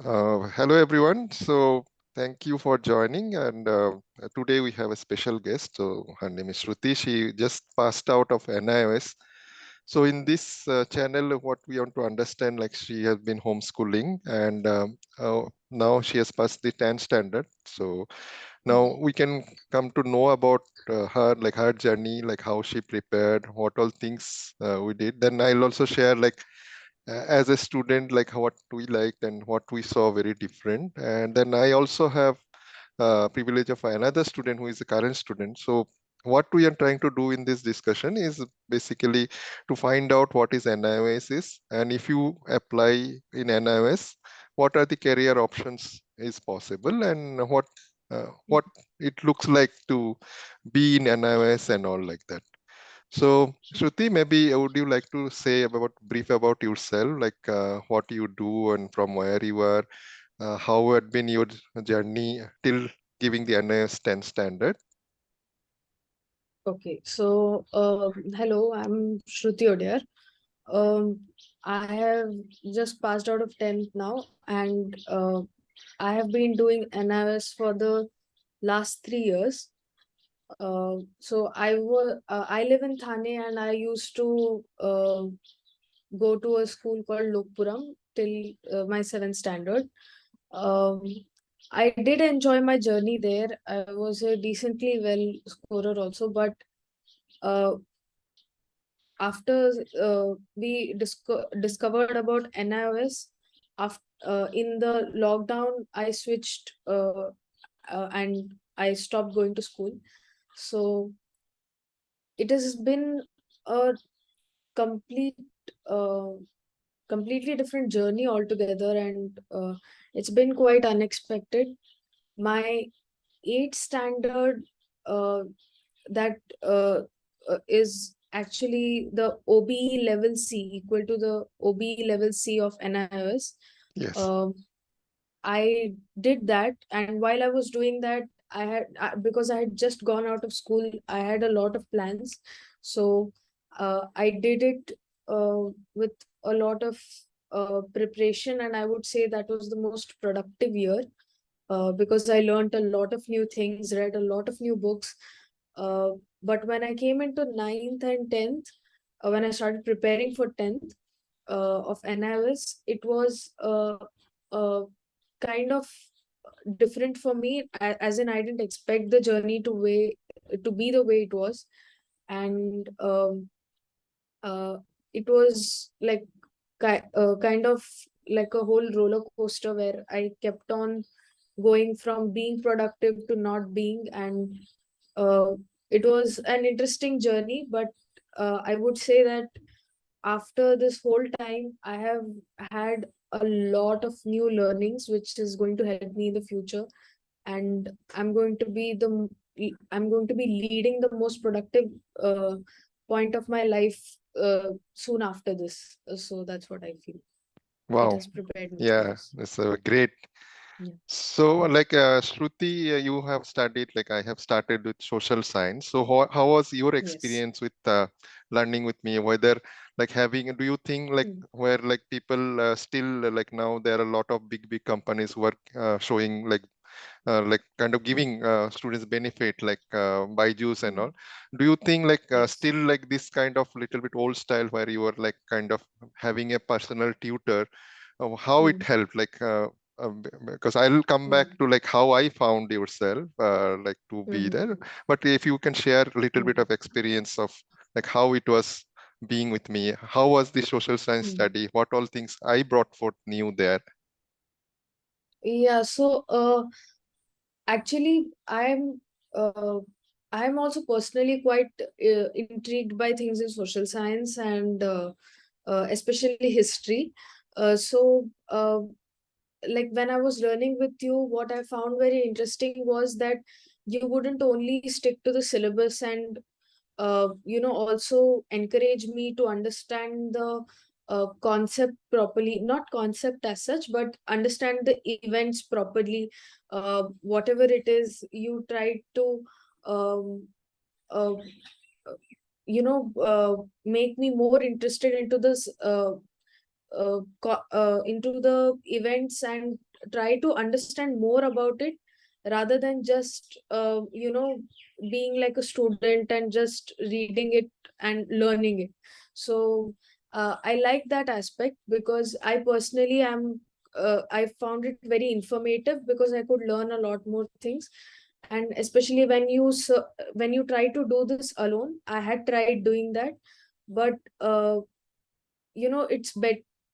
Hello everyone. So thank you for joining. And today we have a special guest. So her name is Shruti. She just passed out of NIOS. So in this channel, what we want to understand, like she has been homeschooling, and now she has passed the 10th standard. So now we can come to know about her, like her journey, like how she prepared, what all things we did. Then I'll also share like as a student, like what we liked and what we saw very different. And then I also have privilege of another student who is a current student. So what we are trying to do in this discussion is basically to find out what is NIOS is, and if you apply in NIOS, what are the career options is possible, and what it looks like to be in NIOS and all like that. So, Shruti, maybe would you like to say about brief about yourself, like what you do and from where you are, how had been your journey till giving the NIS 10 standard? Okay, so hello, I'm Shruti Odyar. Um, I have just passed out of 10th now, and I have been doing NIOS for the last 3 years. I live in Thane, and I used to go to a school called Lokpuram till my 7th standard. Um, I did enjoy my journey there. I was a decently well scorer also, but uh, after we discovered about NIOS, after in the lockdown, I switched and I stopped going to school. So it has been a complete, uh, completely different journey altogether, and it's been quite unexpected. My eighth standard, uh, that is actually the OBE level C, equal to the OBE level C of NIOS. Yes. Um, I did that, and while I was doing that, because I had just gone out of school, I had a lot of plans. So I did it with a lot of preparation, and I would say that was the most productive year because I learned a lot of new things, read a lot of new books. Uh, but when I came into ninth and 10th, when I started preparing for 10th of NIOS, it was uh, kind of different for me, as in I didn't expect the journey to be the way it was. And uh, it was like kind of like a whole roller coaster where I kept on going from being productive to not being. And uh, it was an interesting journey, but I would say that after this whole time, I have had a lot of new learnings, which is going to help me in the future. And I'm going to be leading the most productive uh, point of my life soon after this. So that's what I feel. It Wow. has prepared me for Yeah, this. that's a great. Yeah. So, like Shruti, you have studied, like I have started with social science. So, how was your Yes. experience with learning with me? Whether like having, do you think like Mm. where like people still like now there are a lot of big companies who are showing like kind of giving students benefit like Byju's and all. Mm. Do you think like Yes. still like this kind of little bit old style where you are like kind of having a personal tutor, how it Mm. helped because I'll come back Mm. to like how I found yourself like to be Mm. there. But if you can share a little bit Mm. of experience of like how it was being with me, how was the social science Mm. study, what all things I brought forth new there. Yeah. So actually, I'm also personally quite intrigued by things in social science, and especially history. So like when I was learning with you, what I found very interesting was that you wouldn't only stick to the syllabus, and also encourage me to understand the concept properly, not concept as such, but understand the events properly. Whatever it is, you try to um, uh, make me more interested into this into the events, and try to understand more about it, rather than just being like a student and just reading it and learning it. So I like that aspect, because I personally am I found it very informative, because I could learn a lot more things. And especially when you try to do this alone, I had tried doing that, but it's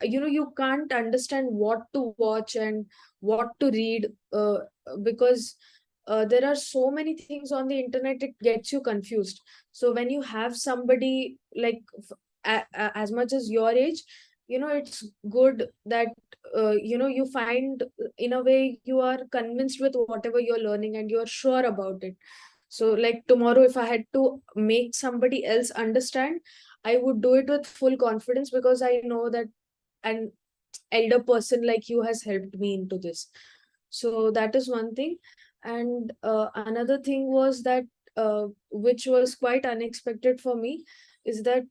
you can't understand what to watch and what to read, because there are so many things on the internet, it gets you confused. So when you have somebody like as much as your age, it's good that you find, in a way, you are convinced with whatever you're learning and you're sure about it. So like tomorrow, if I had to make somebody else understand, I would do it with full confidence, because I know that an elder person like you has helped me into this. So that is one thing. And another thing was that, which was quite unexpected for me, is that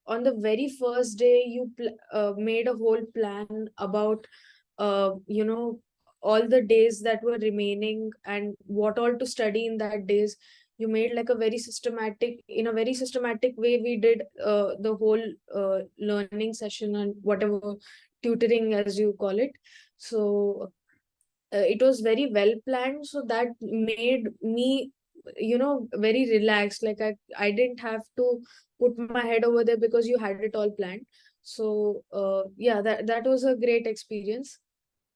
on the very first day you made a whole plan about all the days that were remaining and what all to study in that days. You made like a very systematic in a very systematic way. We did the whole learning session and whatever tutoring, as you call it. So it was very well planned, so that made me very relaxed. Like I didn't have to put my head over there, because you had it all planned. So yeah, that was a great experience.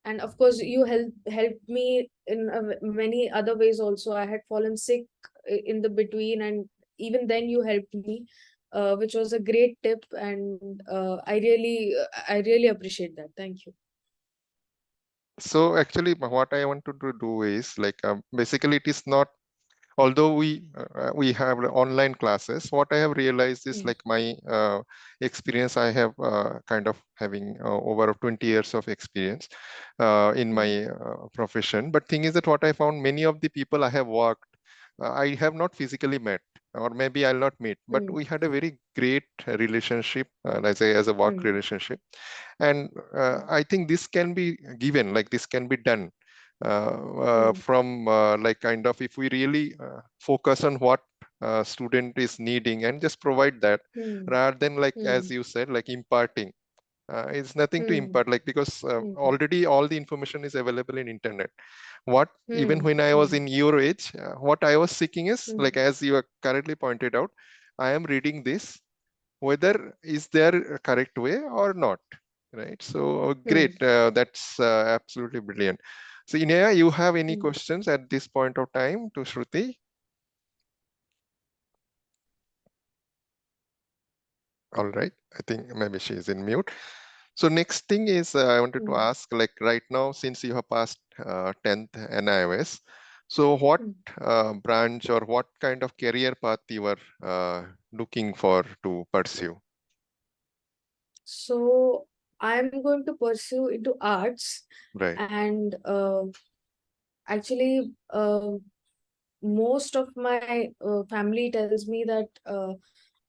And of course, you helped me in many other ways also. I had fallen sick in the between, and even then you helped me, which was a great tip. And I really appreciate that. Thank you. So actually, what I want to do is like basically it is not, although we have online classes, what I have realized is Mm, like my experience. I have kind of having over 20 years of experience in mm, my profession. But thing is that what I found, many of the people I have worked, I have not physically met, or maybe I'll not meet, but mm, we had a very great relationship, as a work mm, relationship. And mm, I think this can be given, like this can be done mm, from like kind of, if we really focus on what student is needing and just provide that, mm, rather than like as mm, you said, like imparting. It's nothing to mm, impart, like because mm, already all the information is available in internet. What even mm, when I was mm, in your age, what I was seeking is like, mm, as you have correctly pointed out, I am reading this, whether is there a correct way or not, right? So great, mm, that's absolutely brilliant. So Inaya, you have any mm. questions at this point of time to Shruti? All right, I think maybe she is in mute. So next thing is I wanted to Mm, ask, like right now, since you have passed 10th NIOS, so what mm. branch or what kind of career path you are looking for to pursue? So I'm going to pursue into arts. Right, And actually, most of my family tells me that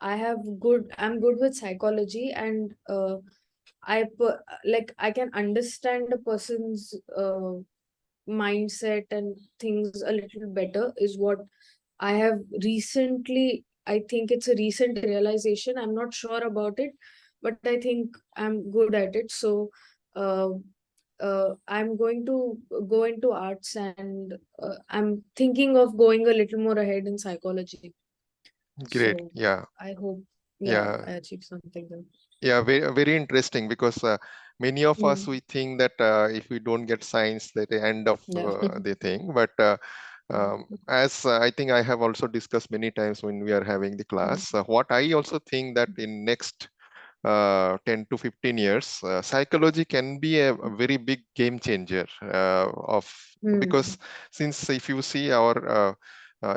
I'm good with psychology, and I can understand a person's mindset and things a little better, is what I have recently, I think it's a recent realization. I'm not sure about it, but I think I'm good at it. So uh, I'm going to go into arts, and I'm thinking of going a little more ahead in psychology. great. So Yeah, I hope, yeah, yeah. I achieve something then. Yeah, very interesting, because many of us, Mm, we think that if we don't get science, that the end of yeah. the thing. But as I think I have also discussed many times when we are having the Mm, class, what I also think that in next 10 to 15 years, psychology can be a very big game changer of, because mm, since if you see our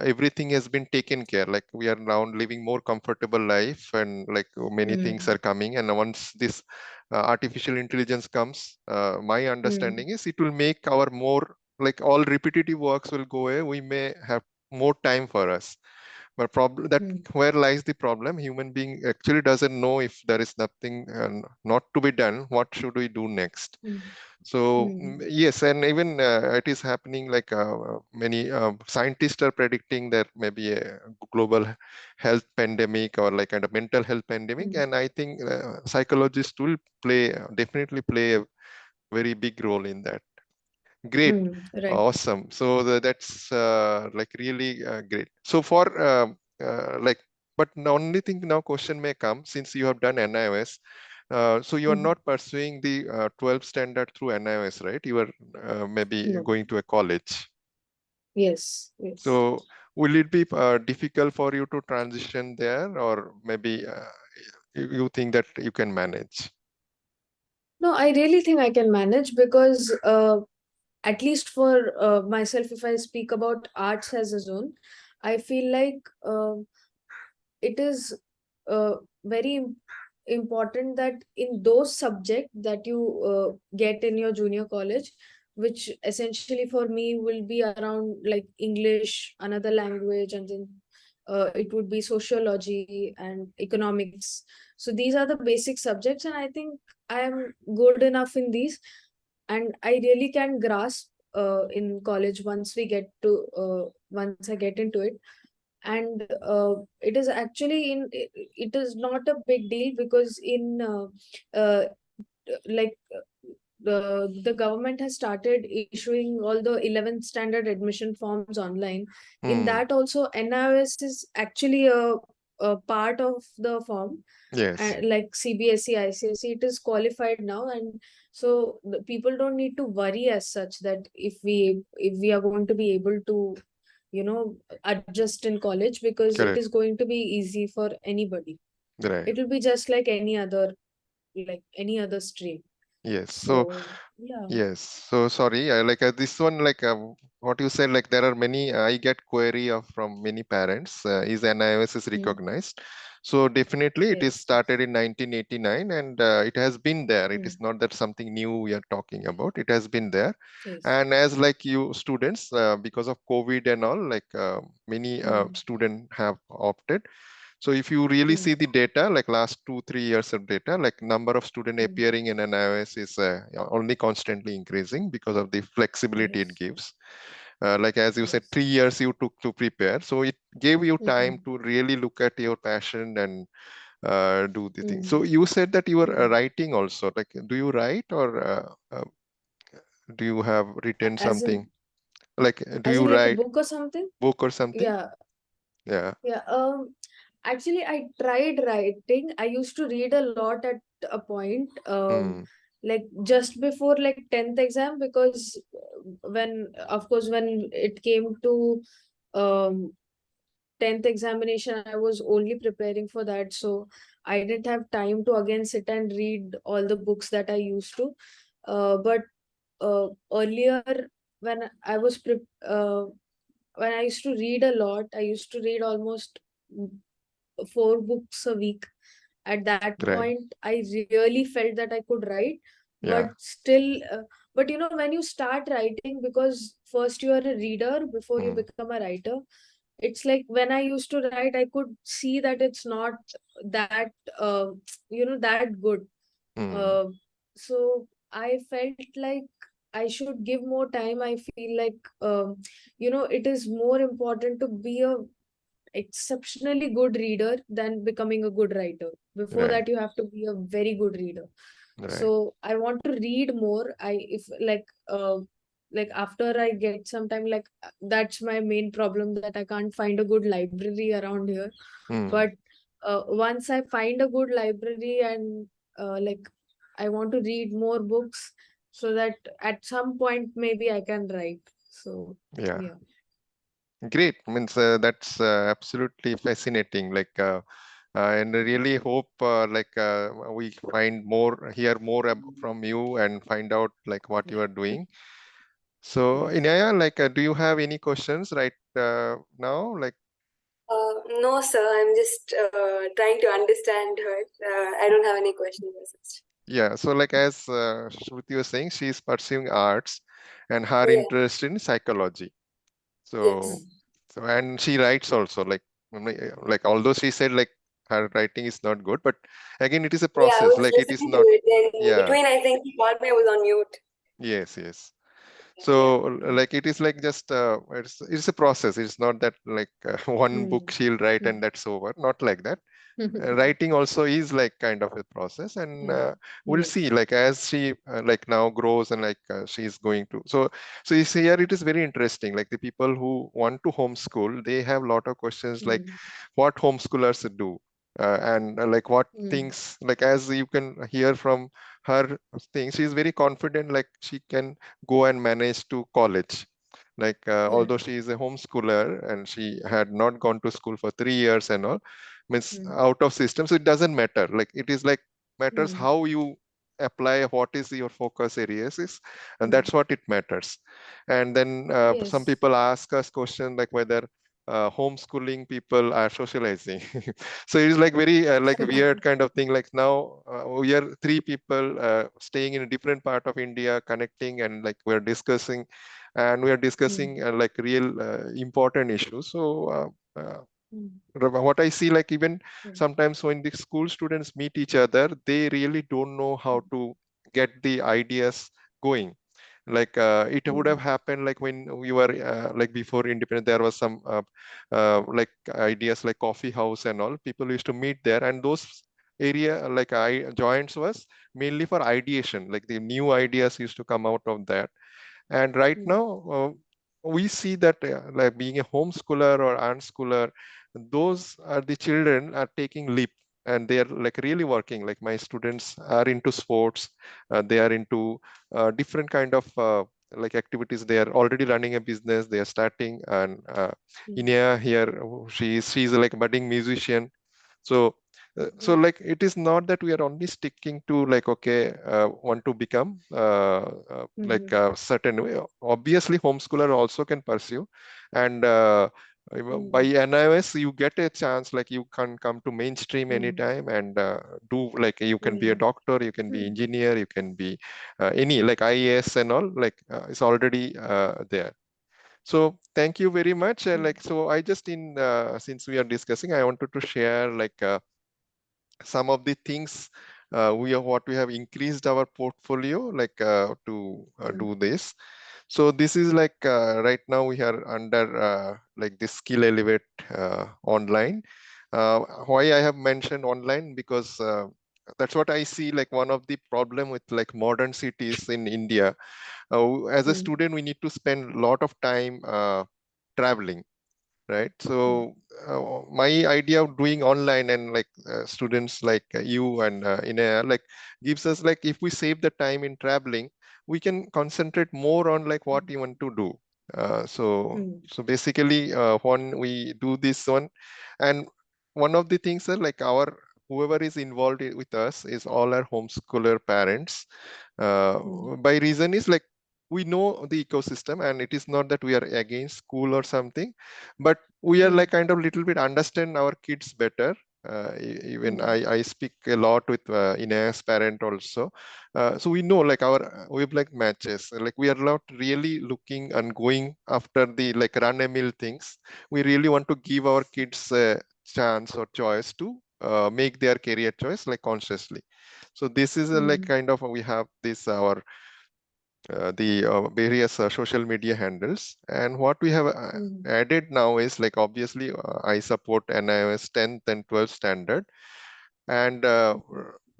everything has been taken care, like we are now living more comfortable life, and like many things mm, are coming, and once this artificial intelligence comes, my mm, understanding is it will make our more, like all repetitive works will go away, we may have more time for us. But problem that Hmm. where lies the problem? Human being actually doesn't know if there is nothing not to be done. What should we do next? Hmm. So Hmm. yes, and even it is happening like many scientists are predicting that maybe a global health pandemic or like kind of mental health pandemic, Hmm. and I think psychologists will definitely play a very big role in that. Great. Right. Awesome. So that's like really great. So for like, but the only thing now question may come since you have done NIOS. So you are Hmm. not pursuing the 12th standard through NIOS, right? You are maybe No. going to a college. Yes. Yes. So will it be difficult for you to transition there, or maybe you think that you can manage? No, I really think I can manage because at least for myself, if I speak about arts as a zone, I feel like it is very important that in those subjects that you get in your junior college, which essentially for me will be around like English, another language, and then it would be sociology and economics. So these are the basic subjects, and I think I am good enough in these, and I really can grasp in college once we get to once I get into it. And it is actually it is not a big deal because in like the government has started issuing all the 11th standard admission forms online. In Hmm. that also NIOS is actually a part of the form, Yes. like CBSE, ICSE, it is qualified now, and so the people don't need to worry as such that if we are going to be able to, you know, adjust in college, because it Correct. is going to be easy for anybody. Right. It will be just like any other, like any other stream. Yes. So So yeah. yes. So sorry, like this one, like what you said, like there are many, I get query of from many parents, is NIOS is Hmm. recognized. So definitely it is Yes, yes. started in 1989 and it has been there. It Hmm. is not that something new we are talking about. It has been there. Yes. And as like you students, because of COVID and all, like many Hmm. students have opted. So if you really Hmm. see the data, like last 2-3 years of data, like number of students Hmm. appearing in an iOS is only constantly increasing because of the flexibility it Yes. gives. Like as you said, Yes. 3 years you took to prepare. So it gave you time Hmm. to really look at your passion and do the thing. Hmm. So you said that you were Hmm. writing also. Like, do you write or do you have written As something? in, Like, do as you in like a write book or something? book or something? Yeah. Yeah. Yeah. Actually, I tried writing. I used to read a lot at a point, Hmm. like just before like 10th exam, because when, of course, when it came to um 10th examination, I was only preparing for that. So I didn't have time to again sit and read all the books that I used to. But earlier, when I was when I used to read a lot, I used to read almost 4 books a week. At that Right. point, I really felt that I could write, but Yeah. still, but you know, when you start writing, because first you are a reader before you Hmm. become a writer, it's like when I used to write, I could see that it's not that, that good. Hmm. Uh, so I felt like I should give more time. I feel like, it is more important to be a exceptionally good reader than becoming a good writer. Before Right. that, you have to be a very good reader. Right. So I want to read more. I if like after I get some time, like that's my main problem, that I can't find a good library around here. Hmm. But once I find a good library, and like I want to read more books, so that at some point maybe I can write. So Yeah. yeah. Great. Means that's absolutely fascinating. Like, and I really hope like we find more, hear more from you and find out like what you are doing. So, Yes. Inaya, like, do you have any questions right now? Like, No, sir. I'm just trying to understand her. I don't have any questions as such. yeah. So, like as Shruti was saying, she is pursuing arts, and her Yeah. interest in psychology. So, Yes. Hmm. so and she writes also. Like. Like, although she said like her writing is not good, but again, it is a Yeah, I process. was Like, it is listening to not, it. Then in yeah, between, I think he called me. I was on mute. yes. Yeah. So like, it is like just it's a process. It's not that like one book she'll write and that's over. Not like that. Writing also is like kind of a process, and we'll Yes. see like as she like now grows, and like she's going to, so you see here it is very interesting, like the people who want to homeschool, they have a lot of questions like what homeschoolers do, and like what things, like as you can hear from her thing, she is very confident, like she can go and manage to college, like although she is a homeschooler and she had not gone to school for 3 years and all, means out of system, so it doesn't matter, like it is like matters how you apply, what is your focus areas is, and that's what it matters. And then some Yes. people ask us question like whether homeschooling people are socializing. So it's like very like weird kind of thing, like now we are three people staying in a different part of India connecting, and like we're discussing, and we are discussing like real important issues. So what I see, like even sometimes when the school students meet each other, they really don't know how to get the ideas going. Like it would have happened like when we were like before independent, there was some like ideas like coffee house and all. People used to meet there, and those area like I joints was mainly for ideation, like the new ideas used to come out of that. And right now, we see that like being a homeschooler or unschooler, those are the children are taking leap, and they are like really working. Like my students are into sports, they are into different kind of like activities. They are already running a business. They are starting, and Iniyaal here, she's like a budding musician. So so like it is not that we are only sticking to like, okay, want to become like a certain way. Obviously homeschooler also can pursue, and by NIOS you get a chance, like you can come to mainstream anytime, and do like you can be a doctor, you can be engineer, you can be any like IAS and all, like it's already there. So thank you very much. Like, so I just since we are discussing, I wanted to share like some of the things what we have increased our portfolio, like to do this. So this is like right now we are under like this Skillelevate online. Why I have mentioned online, because that's what I see like one of the problem with like modern cities in India. As a student, we need to spend a lot of time traveling, right? So my idea of doing online, and like students like you and Iniyaal, like gives us like, if we save the time in traveling, we can concentrate more on like what you want to do. So basically when we do this one, and one of the things that like our whoever is involved with us is all our homeschooler parents. uh, by reason is like we know the ecosystem, and it is not that we are against school or something, but we are like kind of little bit understand our kids better. Even I speak a lot with Inez parent also. So we know like our we have like matches, like we are not really looking and going after the like run a mill things. We really want to give our kids a chance or choice to make their career choice like consciously. So this is a, like kind of we have this our the various social media handles, and what we have added now is like obviously I support NIOS 10th and 12th standard, and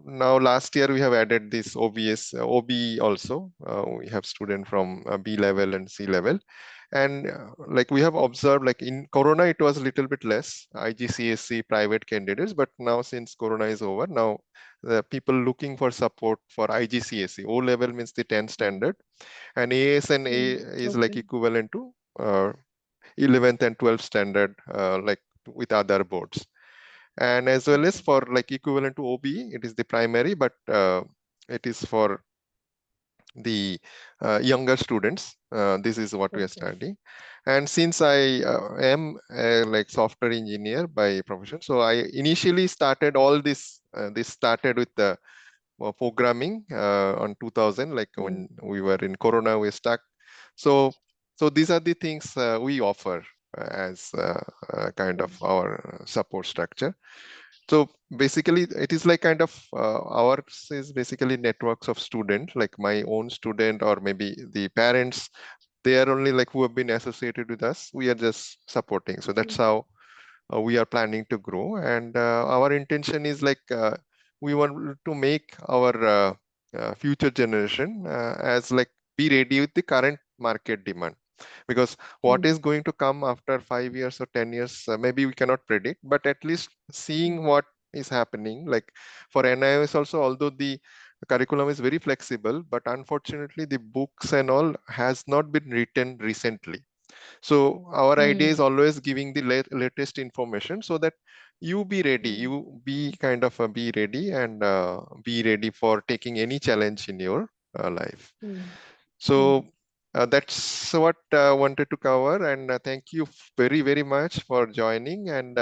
now last year we have added this OBS OB also. We have student from B level and C level, and like we have observed like in Corona it was a little bit less IGCSE private candidates, but now since Corona is over, now the people looking for support for IGCSE O level means the 10th standard, and AS and A is like equivalent to 11th and 12th standard, like with other boards. And as well as for like equivalent to OB, it is the primary, but it is for the younger students. This is what we are studying. And since I am like software engineer by profession, so I initially started all this. This started with the programming on 2000, like when we were in Corona, we stuck. So these are the things we offer. as kind of our support structure. So basically, it is like kind of ours is basically networks of students, like my own student or maybe the parents. They are only like who have been associated with us. We are just supporting. So that's how we are planning to grow. And our intention is like we want to make our future generation as like be ready with the current market demand, because what is going to come after 5 years or 10 years, maybe we cannot predict, but at least seeing what is happening. Like for NIOS also, although the curriculum is very flexible, but unfortunately the books and all has not been written recently. So our idea is always giving the latest information so that you be ready, you be kind of be ready and be ready for taking any challenge in your life. So that's what I wanted to cover, and thank you very, very much for joining. And